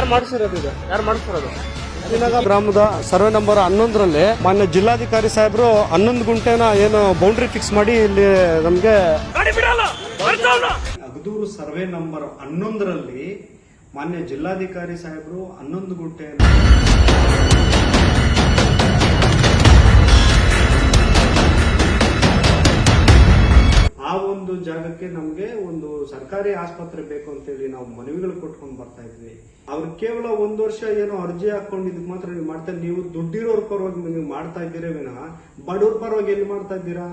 ಯಾರು ಮಾಡಿಸಿರೋದು ಇದು? ಯಾರು ಮಾಡಿಸಿರೋದು? ಗ್ರಾಮದ ಸರ್ವೆ ನಂಬರ್ 11ರಲ್ಲಿ ಮಾನ್ಯ ಜಿಲ್ಲಾಧಿಕಾರಿ ಸಾಹೇಬರು 11 ಗುಂಟೆನ ಏನು ಬೌಂಡ್ರಿ ಫಿಕ್ಸ್ ಮಾಡಿ ಇಲ್ಲಿ ನಮ್ಗೆ ಅಗದೂರು ಸರ್ವೆ ನಂಬರ್ 11ರಲ್ಲಿ ಮಾನ್ಯ ಜಿಲ್ಲಾಧಿಕಾರಿ ಸಾಹೇಬರು 11 ಗುಂಟೆ ಆ ಒಂದು ಜಾಗಕ್ಕೆ ನಮ್ಗೆ ಒಂದು ಸರ್ಕಾರಿ ಆಸ್ಪತ್ರೆ ಬೇಕು ಅಂತೇಳಿ ನಾವು ಮನವಿಗಳು ಕೊಟ್ಕೊಂಡು ಬರ್ತಾ ಇದ್ವಿ. ಅವ್ರು ಕೇವಲ 1 ವರ್ಷ ಏನೋ ಅರ್ಜಿ ಹಾಕೊಂಡಿದ್ ಮಾತ್ರ ನೀವು ಮಾಡ್ತಾ, ನೀವು ದುಡ್ಡಿರೋರ್ ಪರವಾಗಿ ನೀವು ಮಾಡ್ತಾ ಇದ್ದೀರಾ ವಿನಃ ಬಡವ್ರ ಪರವಾಗಿ ಎಲ್ಲಿ ಮಾಡ್ತಾ ಇದ್ದೀರಾ?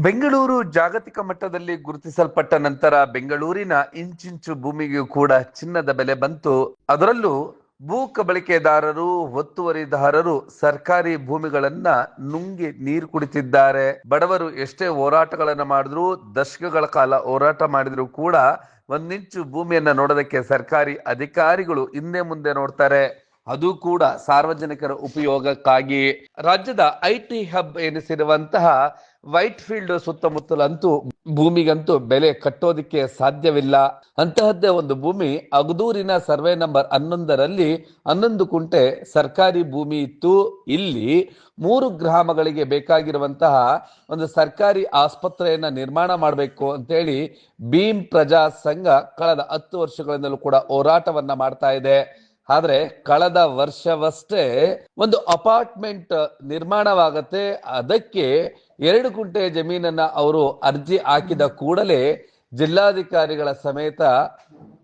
ಬೆಂಗಳೂರು ಜಾಗತಿಕ ಮಟ್ಟದಲ್ಲಿ ಗುರುತಿಸಲ್ಪಟ್ಟ ನಂತರ ಬೆಂಗಳೂರಿನ ಇಂಚಿಂಚು ಭೂಮಿಗೂ ಕೂಡ ಚಿನ್ನದ ಬೆಲೆ ಬಂತು. ಅದರಲ್ಲೂ ಭೂ ಕಬಳಿಕೆದಾರರು, ಒತ್ತುವರಿದಾರರು ಸರ್ಕಾರಿ ಭೂಮಿಗಳನ್ನ ನುಂಗಿ ನೀರು ಕುಡಿತಿದ್ದಾರೆ. ಬಡವರು ಎಷ್ಟೇ ಹೋರಾಟಗಳನ್ನ ಮಾಡಿದ್ರು, ದಶಕಗಳ ಕಾಲ ಹೋರಾಟ ಮಾಡಿದ್ರು ಕೂಡ ಒಂದಿಂಚು ಭೂಮಿಯನ್ನ ನೋಡೋದಕ್ಕೆ ಸರ್ಕಾರಿ ಅಧಿಕಾರಿಗಳು ಹಿಂದೆ ಮುಂದೆ ನೋಡ್ತಾರೆ. ಅದು ಕೂಡ ಸಾರ್ವಜನಿಕರ ಉಪಯೋಗಕ್ಕಾಗಿ. ರಾಜ್ಯದ ಐಟಿ ಹಬ್ ಎನಿಸಿರುವಂತಹ ವೈಟ್ ಫೀಲ್ಡ್ ಸುತ್ತಮುತ್ತಲಂತೂ ಭೂಮಿಗಂತೂ ಬೆಲೆ ಕಟ್ಟೋದಿಕ್ಕೆ ಸಾಧ್ಯವಿಲ್ಲ. ಅಂತಹದ್ದೇ ಒಂದು ಭೂಮಿ ಅಗದೂರಿನ ಸರ್ವೆ ನಂಬರ್ 11ರಲ್ಲಿ 11 ಕುಂಟೆ ಸರ್ಕಾರಿ ಭೂಮಿ ಇತ್ತು. ಇಲ್ಲಿ 3 ಗ್ರಾಮಗಳಿಗೆ ಬೇಕಾಗಿರುವಂತಹ ಒಂದು ಸರ್ಕಾರಿ ಆಸ್ಪತ್ರೆಯನ್ನ ನಿರ್ಮಾಣ ಮಾಡಬೇಕು ಅಂತೇಳಿ ಭೀಮ್ ಪ್ರಜಾ ಸಂಘ ಕಳೆದ 10 ವರ್ಷಗಳಿಂದಲೂ ಕೂಡ ಹೋರಾಟವನ್ನ ಮಾಡ್ತಾ ಇದೆ. ಆದ್ರೆ ಕಳೆದ ವರ್ಷವಷ್ಟೇ ಒಂದು ಅಪಾರ್ಟ್ಮೆಂಟ್ ನಿರ್ಮಾಣವಾಗತ್ತೆ. ಅದಕ್ಕೆ 2 ಗುಂಟೆ ಜಮೀನನ್ನ ಅವರು ಅರ್ಜಿ ಹಾಕಿದ ಕೂಡಲೇ ಜಿಲ್ಲಾಧಿಕಾರಿಗಳ ಸಮೇತ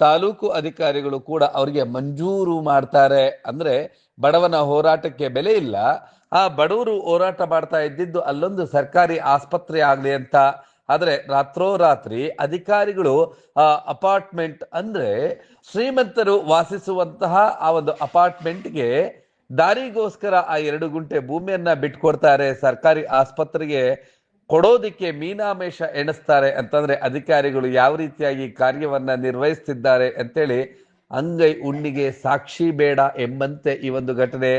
ತಾಲೂಕು ಅಧಿಕಾರಿಗಳು ಕೂಡ ಅವರಿಗೆ ಮಂಜೂರು ಮಾಡ್ತಾರೆ. ಅಂದ್ರೆ ಬಡವನ ಹೋರಾಟಕ್ಕೆ ಬೆಲೆ ಇಲ್ಲ. ಆ ಬಡವರು ಹೋರಾಟ ಮಾಡ್ತಾ ಇದ್ದಿದ್ದು ಅಲ್ಲೊಂದು ಸರ್ಕಾರಿ ಆಸ್ಪತ್ರೆ ಆಗ್ಲಿ ಅಂತ. ಆದ್ರೆ ರಾತ್ರೋರಾತ್ರಿ ಅಧಿಕಾರಿಗಳು ಅಪಾರ್ಟ್ಮೆಂಟ್ ಅಂದ್ರೆ ಶ್ರೀಮಂತರು ವಾಸಿಸುವಂತಹ ಆ ಒಂದು ಅಪಾರ್ಟ್ಮೆಂಟ್ಗೆ ದಾರಿಗೋಸ್ಕರ ಆ 2 ಗುಂಟೆ ಭೂಮಿಯನ್ನ ಬಿಟ್ಕೊಡ್ತಾರೆ. ಸರ್ಕಾರಿ ಆಸ್ಪತ್ರೆಗೆ ಕೊಡೋದಿಕ್ಕೆ ಮೀನಾಮೇಷ ಎಣಿಸ್ತಾರೆ. ಅಂತಂದ್ರೆ ಅಧಿಕಾರಿಗಳು ಯಾವ ರೀತಿಯಾಗಿ ಕಾರ್ಯವನ್ನ ನಿರ್ವಹಿಸ್ತಿದ್ದಾರೆ ಅಂತೇಳಿ ಅಂಗೈ ಉಣ್ಣಿಗೆ ಸಾಕ್ಷಿ ಬೇಡ ಎಂಬಂತೆ ಈ ಒಂದು ಘಟನೆ.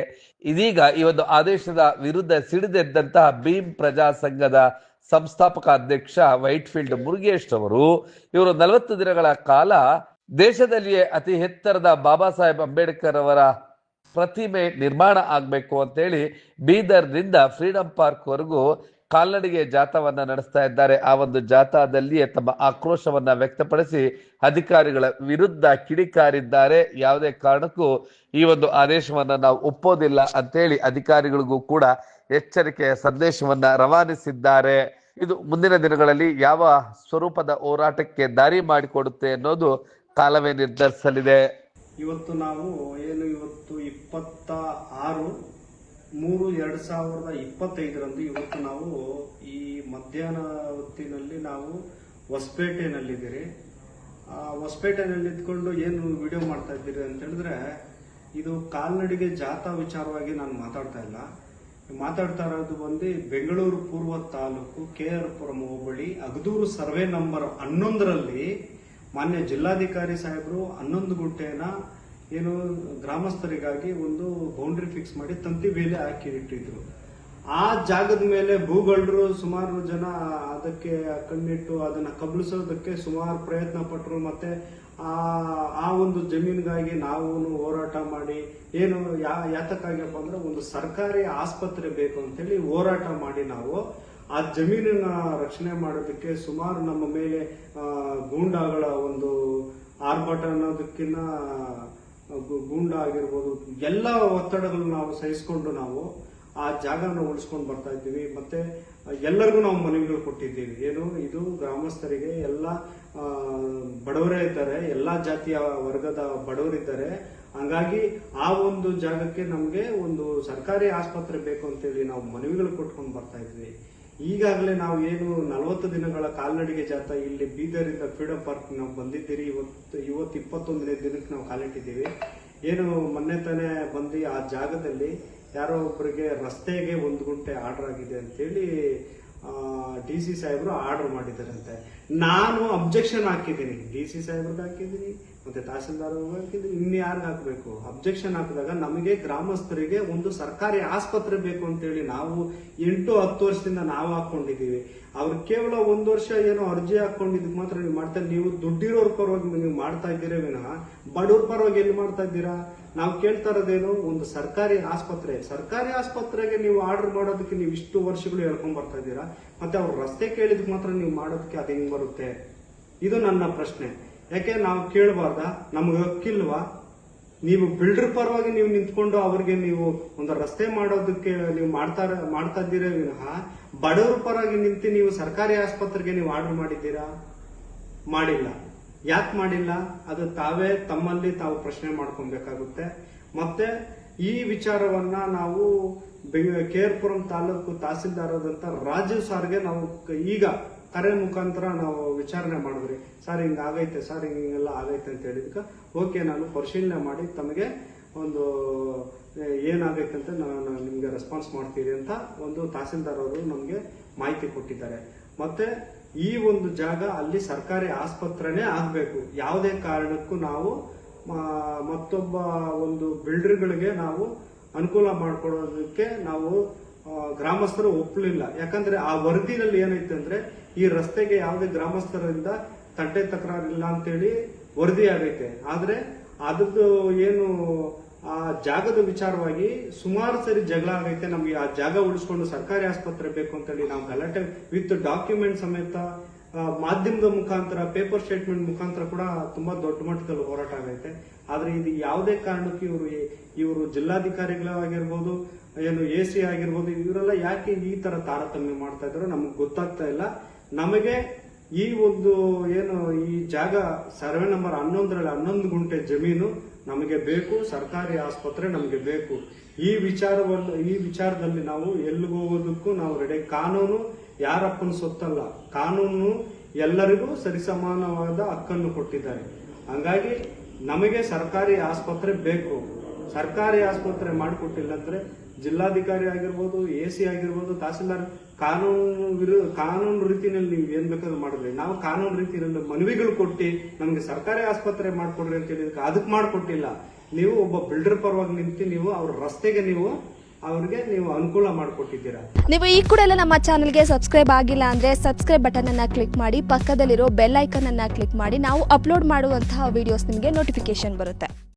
ಇದೀಗ ಈ ಒಂದು ಆದೇಶದ ವಿರುದ್ಧ ಸಿಡಿದೆದ್ದಂತಹ ಭೀಮ್ ಪ್ರಜಾ ಸಂಘದ ಸಂಸ್ಥಾಪಕ ಅಧ್ಯಕ್ಷ ವೈಟ್ ಫೀಲ್ಡ್ ಮುರುಗೇಶ್ ಅವರು ಇವರು 40 ದಿನಗಳ ಕಾಲ ದೇಶದಲ್ಲಿಯೇ ಅತಿ ಎತ್ತರದ ಬಾಬಾ ಸಾಹೇಬ್ ಅಂಬೇಡ್ಕರ್ ಅವರ ಪ್ರತಿಮೆ ನಿರ್ಮಾಣ ಆಗ್ಬೇಕು ಅಂತೇಳಿ ಬೀದರ್ನಿಂದ ಫ್ರೀಡಂ ಪಾರ್ಕ್ ವರೆಗೂ ಕಾಲ್ನಡಿಗೆ ಜಾಥಾವನ್ನ ನಡೆಸ್ತಾ ಇದ್ದಾರೆ. ಆ ಒಂದು ಜಾಥಾದಲ್ಲಿಯೇ ತಮ್ಮ ಆಕ್ರೋಶವನ್ನ ವ್ಯಕ್ತಪಡಿಸಿ ಅಧಿಕಾರಿಗಳ ವಿರುದ್ಧ ಕಿಡಿಕಾರಿದ್ದಾರೆ. ಯಾವುದೇ ಕಾರಣಕ್ಕೂ ಈ ಒಂದು ಆದೇಶವನ್ನ ನಾವು ಒಪ್ಪೋದಿಲ್ಲ ಅಂತೇಳಿ ಅಧಿಕಾರಿಗಳಿಗೂ ಕೂಡ ಎಚ್ಚರಿಕೆಯ ಸಂದೇಶವನ್ನ ರವಾನಿಸಿದ್ದಾರೆ. ಇದು ಮುಂದಿನ ದಿನಗಳಲ್ಲಿ ಯಾವ ಸ್ವರೂಪದ ಹೋರಾಟಕ್ಕೆ ದಾರಿ ಮಾಡಿಕೊಡುತ್ತೆ ಅನ್ನೋದು ಕಾಲವೇ ನಿರ್ಧರಿಸಲಿದೆ. ಇವತ್ತು ನಾವು ಏನು ಇವತ್ತು 26/3/2025 ಇವತ್ತು ನಾವು ಈ ಮಧ್ಯಾಹ್ನ ಹೊತ್ತಿನಲ್ಲಿ ನಾವು ಹೊಸಪೇಟೆನಲ್ಲಿದ್ದೀರಿ. ಹೊಸಪೇಟೆನಲ್ಲಿ ಇದ್ಕೊಂಡು ಏನು ವಿಡಿಯೋ ಮಾಡ್ತಾ ಇದ್ದೀರಿ ಅಂತ ಹೇಳಿದ್ರೆ, ಇದು ಕಾಲ್ನಡಿಗೆ ಜಾಥಾ ವಿಚಾರವಾಗಿ ನಾನು ಮಾತಾಡ್ತಾ ಇರೋದು ಬಂದು ಬೆಂಗಳೂರು ಪೂರ್ವ ತಾಲೂಕು KR ಪುರಂ ಹೋಬಳಿ ಅಗದೂರು ಸರ್ವೆ ನಂಬರ್ 11ರಲ್ಲಿ ಮಾನ್ಯ ಜಿಲ್ಲಾಧಿಕಾರಿ ಸಾಹೇಬರು 11 ಗುಂಟೆನ ಏನು ಗ್ರಾಮಸ್ಥರಿಗಾಗಿ ಒಂದು ಬೌಂಡ್ರಿ ಫಿಕ್ಸ್ ಮಾಡಿ ತಂತಿ ಬೇಲಿ ಹಾಕಿ ಇಟ್ಟಿದ್ರು. ಆ ಜಾಗದ ಮೇಲೆ ಭೂಗಳ್ಳರು ಸುಮಾರು ಜನ ಅದಕ್ಕೆ ಕಣ್ಣಿಟ್ಟು ಅದನ್ನ ಕಬಳಿಸೋದಕ್ಕೆ ಸುಮಾರು ಪ್ರಯತ್ನ ಪಟ್ಟರು. ಮತ್ತೆ ಆ ಒಂದು ಜಮೀನಿಗಾಗಿ ನಾವು ಹೋರಾಟ ಮಾಡಿ ಏನು ಯಾತಕ್ಕಾಗಪ್ಪ ಅಂದ್ರೆ ಒಂದು ಸರ್ಕಾರಿ ಆಸ್ಪತ್ರೆ ಬೇಕು ಅಂತೇಳಿ ಹೋರಾಟ ಮಾಡಿ ನಾವು ಆ ಜಮೀನನ್ನ ರಕ್ಷಣೆ ಮಾಡೋದಕ್ಕೆ ಸುಮಾರು ನಮ್ಮ ಮೇಲೆ ಗೂಂಡಾಗಳ ಒಂದು ಆರ್ಭಟ ಅನ್ನೋದಕ್ಕಿಂತ ಗೂಂಡ ಆಗಿರ್ಬೋದು ಎಲ್ಲ ಒತ್ತಡಗಳು ನಾವು ಸಹಿಸಿಕೊಂಡು ನಾವು ಆ ಜಾಗನ ಉಳಿಸ್ಕೊಂಡು ಬರ್ತಾ ಇದ್ದೀವಿ. ಮತ್ತೆ ಎಲ್ಲರಿಗೂ ನಾವು ಮನವಿಗಳು ಕೊಟ್ಟಿದ್ದೀವಿ. ಏನು ಇದು ಗ್ರಾಮಸ್ಥರಿಗೆ ಎಲ್ಲ ಬಡವರೇ ಇದ್ದಾರೆ, ಎಲ್ಲಾ ಜಾತಿಯ ವರ್ಗದ ಬಡವರಿದ್ದಾರೆ. ಹಂಗಾಗಿ ಆ ಒಂದು ಜಾಗಕ್ಕೆ ನಮ್ಗೆ ಒಂದು ಸರ್ಕಾರಿ ಆಸ್ಪತ್ರೆ ಬೇಕು ಅಂತೇಳಿ ನಾವು ಮನವಿಗಳು ಕೊಟ್ಕೊಂಡು ಬರ್ತಾ ಇದ್ವಿ. ಈಗಾಗಲೇ ನಾವು ಏನು 40 ದಿನಗಳ ಕಾಲ್ನಡಿಗೆ ಜಾಥಾ ಇಲ್ಲಿ ಬೀದರಿಂದ ಫ್ರೀಡಂ ಪಾರ್ಕ್ ನಾವು ಬಂದಿದ್ದೀರಿ. ಇವತ್ತು 21ನೇ ದಿನಕ್ಕೆ ನಾವು ಕಾಲಿಟ್ಟಿದ್ದೀವಿ. ಏನು ಮೊನ್ನೆ ತಾನೇ ಬಂದು ಆ ಜಾಗದಲ್ಲಿ ಯಾರೋ ಒಬ್ಬರಿಗೆ ರಸ್ತೆಗೆ 1 ಗುಂಟೆ ಆರ್ಡರ್ ಆಗಿದೆ ಅಂತೇಳಿ DC ಸಾಹೇಬರು ಆರ್ಡರ್ ಮಾಡಿದಾರಂತೆ. ನಾನು ಅಬ್ಜೆಕ್ಷನ್ ಹಾಕಿದ್ದೀನಿ, DC ಸಾಹೇಬ್ರಿಗೆ ಹಾಕಿದ್ದೀನಿ, ಮತ್ತೆ ತಹಸೀಲ್ದಾರ್ ಇನ್ಯಾರಿಗೆ ಹಾಕಬೇಕು? ಅಬ್ಜೆಕ್ಷನ್ ಹಾಕಿದಾಗ ನಮಗೆ ಗ್ರಾಮಸ್ಥರಿಗೆ ಒಂದು ಸರ್ಕಾರಿ ಆಸ್ಪತ್ರೆ ಬೇಕು ಅಂತೇಳಿ ನಾವು 8-10 ವರ್ಷದಿಂದ ನಾವು ಹಾಕೊಂಡಿದೀವಿ. ಅವ್ರು ಕೇವಲ 1 ವರ್ಷ ಏನೋ ಅರ್ಜಿ ಹಾಕೊಂಡಿದ್ದಕ್ಕೆ ಮಾತ್ರ ನೀವು ಮಾಡ್ತಾ, ನೀವು ದುಡ್ಡಿರೋರ್ ಪರವಾಗಿ ನೀವು ಮಾಡ್ತಾ ಇದ್ದೀರಾ ವಿನಃ ಬಡವ್ರ ಪರವಾಗಿ ಎಲ್ಲಿ ಮಾಡ್ತಾ ಇದ್ದೀರಾ? ನಾವು ಕೇಳ್ತಾ ಇರೋದೇನು, ಒಂದು ಸರ್ಕಾರಿ ಆಸ್ಪತ್ರೆಗೆ ನೀವು ಆರ್ಡರ್ ಮಾಡೋದಕ್ಕೆ ನೀವು ಇಷ್ಟು ವರ್ಷಗಳು ಹೇಳ್ಕೊಂಡ್ ಬರ್ತಾ ಇದ್ದೀರಾ, ಮತ್ತೆ ಅವ್ರ ರಸ್ತೆ ಕೇಳಿದಕ್ಕೆ ಮಾತ್ರ ನೀವು ಮಾಡೋದಕ್ಕೆ ಅದು ಹೆಂಗ್ ಬರುತ್ತೆ? ಇದು ನನ್ನ ಪ್ರಶ್ನೆ. ಯಾಕೆ ನಾವು ಕೇಳಬಾರ್ದ? ನಮ್ಗೆ ಹಕ್ಕಿಲ್ವಾ? ನೀವು ಬಿಲ್ಡರ್ ಪರವಾಗಿ ನೀವು ನಿಂತ್ಕೊಂಡು ಅವ್ರಿಗೆ ನೀವು ಒಂದು ರಸ್ತೆ ಮಾಡೋದಕ್ಕೆ ನೀವು ಮಾಡ್ತಾ ಇದ್ದೀರಾ ವಿನಃ ಬಡವರ ಪರವಾಗಿ ನಿಂತು ನೀವು ಸರ್ಕಾರಿ ಆಸ್ಪತ್ರೆಗೆ ನೀವು ಆರ್ಡರ್ ಮಾಡಿದ್ದೀರಾ? ಮಾಡಿಲ್ಲ. ಯಾಕೆ ಮಾಡಿಲ್ಲ? ಅದು ತಾವೇ ತಮ್ಮಲ್ಲಿ ತಾವು ಪ್ರಶ್ನೆ ಮಾಡ್ಕೊಬೇಕಾಗುತ್ತೆ. ಮತ್ತೆ ಈ ವಿಚಾರವನ್ನ ನಾವು ಕೇರ್ಪುರಂ ತಾಲೂಕು ತಹಸೀಲ್ದಾರ್ ಆದಂತ ರಾಜೀವ್ ಸಾರ್ಗೆ ನಾವು ಈಗ ಕರೆ ಮುಖಾಂತರ ನಾವು ವಿಚಾರಣೆ ಮಾಡಿದ್ರಿ. ಸರ್ ಹಿಂಗಾಗೈತೆ, ಸರ್ ಹಿಂಗೆಲ್ಲ ಆಗೈತೆ ಅಂತ ಹೇಳಿದ್ಕ ಓಕೆ, ನಾನು ಪರಿಶೀಲನೆ ಮಾಡಿ ತಮಗೆ ಒಂದು ಏನಾಗೈತೆ ಅಂತ ನಾನು ನಿಮ್ಗೆ ರೆಸ್ಪಾನ್ಸ್ ಮಾಡ್ತೀರಿ ಅಂತ ಒಂದು ತಹಸೀಲ್ದಾರ್ ಅವರು ನಮ್ಗೆ ಮಾಹಿತಿ ಕೊಟ್ಟಿದ್ದಾರೆ. ಮತ್ತೆ ಈ ಒಂದು ಜಾಗ ಅಲ್ಲಿ ಸರ್ಕಾರಿ ಆಸ್ಪತ್ರೆನೇ ಆಗ್ಬೇಕು. ಯಾವುದೇ ಕಾರಣಕ್ಕೂ ನಾವು ಮತ್ತೊಬ್ಬ ಒಂದು ಬಿಲ್ಡರ್ಗಳಿಗೆ ನಾವು ಅನುಕೂಲ ಮಾಡ್ಕೊಡೋದಕ್ಕೆ ನಾವು ಗ್ರಾಮಸ್ಥರು ಒಪ್ಪಲಿಲ್ಲ. ಯಾಕಂದ್ರೆ ಆ ವರದಿನಲ್ಲಿ ಏನೈತೆ ಅಂದ್ರೆ ಈ ರಸ್ತೆಗೆ ಯಾವುದೇ ಗ್ರಾಮಸ್ಥರಿಂದ ತಟ್ಟೆ ತಕರಾರಿಲ್ಲ ಅಂತೇಳಿ ವರದಿ ಆಗೈತೆ. ಆದ್ರೆ ಅದ್ರದ್ದು ಏನು ಆ ಜಾಗದ ವಿಚಾರವಾಗಿ ಸುಮಾರು ಸರಿ ಜಗಳ ಆಗೈತೆ. ನಮ್ಗೆ ಆ ಜಾಗ ಉಳಿಸ್ಕೊಂಡು ಸರ್ಕಾರಿ ಆಸ್ಪತ್ರೆ ಬೇಕು ಅಂತೇಳಿ ನಾವು ಗಲಾಟೆ ವಿತ್ ಡಾಕ್ಯುಮೆಂಟ್ ಸಮೇತ ಮಾಧ್ಯಮದ ಮುಖಾಂತರ ಪೇಪರ್ ಸ್ಟೇಟ್ಮೆಂಟ್ ಮುಖಾಂತರ ಕೂಡ ತುಂಬಾ ದೊಡ್ಡ ಮಟ್ಟದಲ್ಲಿ ಹೋರಾಟ ಆಗೈತೆ. ಆದ್ರೆ ಇದು ಯಾವುದೇ ಕಾರಣಕ್ಕೂ ಇವರು ಜಿಲ್ಲಾಧಿಕಾರಿಗಳಾಗಿರ್ಬೋದು, ಏನು AC ಆಗಿರ್ಬೋದು, ಇವರೆಲ್ಲ ಯಾಕೆ ಈ ತರ ತಾರತಮ್ಯ ಮಾಡ್ತಾ ಇದ್ದಾರೋ ನಮ್ಗೆ ಗೊತ್ತಾಗ್ತಾ ಇಲ್ಲ. ನಮಗೆ ಈ ಒಂದು ಏನು ಈ ಜಾಗ ಸರ್ವೆ ನಂಬರ್ 11ರಲ್ಲಿ 11 ಗುಂಟೆ ಜಮೀನು ನಮಗೆ ಬೇಕು, ಸರ್ಕಾರಿ ಆಸ್ಪತ್ರೆ ನಮಗೆ ಬೇಕು. ಈ ವಿಚಾರದಲ್ಲಿ ನಾವು ಎಲ್ಲಿಗೆ ಹೋಗೋದಕ್ಕೂ ನಾವು ರೆಡಿ. ಕಾನೂನು ಯಾರಪ್ಪನ ಸೊತ್ತಲ್ಲ, ಕಾನೂನು ಎಲ್ಲರಿಗೂ ಸರಿಸಮಾನವಾದ ಹಕ್ಕನ್ನು ಕೊಟ್ಟಿದ್ದಾರೆ. ಹಂಗಾಗಿ ನಮಗೆ ಸರ್ಕಾರಿ ಆಸ್ಪತ್ರೆ ಬೇಕು. ಸರ್ಕಾರಿ ಆಸ್ಪತ್ರೆ ಮಾಡಿಕೊಟ್ಟಿಲ್ಲ ಅಂದ್ರೆ ಜಿಲ್ಲಾಧಿಕಾರಿ ಆಗಿರ್ಬೋದು, AC ಆಗಿರ್ಬೋದು, ತಹಸೀಲ್ದಾರ್ ಕಾನೂನು ರೀತಿಯಲ್ಲಿ ನೀವು ಏನ್ ಬೇಕಾದ್ರೂ ಮಾಡಿದ್ರಿ. ನಾವು ಕಾನೂನು ರೀತಿಯಲ್ಲಿ ಮನವಿಗಳು ಕೊಟ್ಟು ನಮ್ಗೆ ಸರ್ಕಾರಿ ಆಸ್ಪತ್ರೆ ಮಾಡ್ಕೊಡ್ರಿ ಅಂತ ಹೇಳಿದಕ್ಕೆ ಅದಕ್ಕೆ ಮಾಡ್ಕೊಟ್ಟಿಲ್ಲ. ನೀವು ಒಬ್ಬ ಬಿಲ್ಡರ್ ಪರವಾಗಿ ನಿಂತು ನೀವು ಅವ್ರ ರಸ್ತೆಗೆ ಅವ್ರಿಗೆ ನೀವು ಅನುಕೂಲ ಮಾಡಿಕೊಟ್ಟಿದ್ದೀರಾ. ನೀವು ಈ ಕೂಡ ಎಲ್ಲ ನಮ್ಮ ಚಾನಲ್ಗೆ ಸಬ್ಸ್ಕ್ರೈಬ್ ಆಗಿಲ್ಲ ಅಂದ್ರೆ ಸಬ್ಸ್ಕ್ರೈಬ್ ಬಟನ್ ಅನ್ನ ಕ್ಲಿಕ್ ಮಾಡಿ, ಪಕ್ಕದಲ್ಲಿರೋ ಬೆಲ್ ಐಕನ್ ಅನ್ನ ಕ್ಲಿಕ್ ಮಾಡಿ. ನಾವು ಅಪ್ಲೋಡ್ ಮಾಡುವಂತಹ ವಿಡಿಯೋಸ್ ನಿಮಗೆ ನೋಟಿಫಿಕೇಶನ್ ಬರುತ್ತೆ.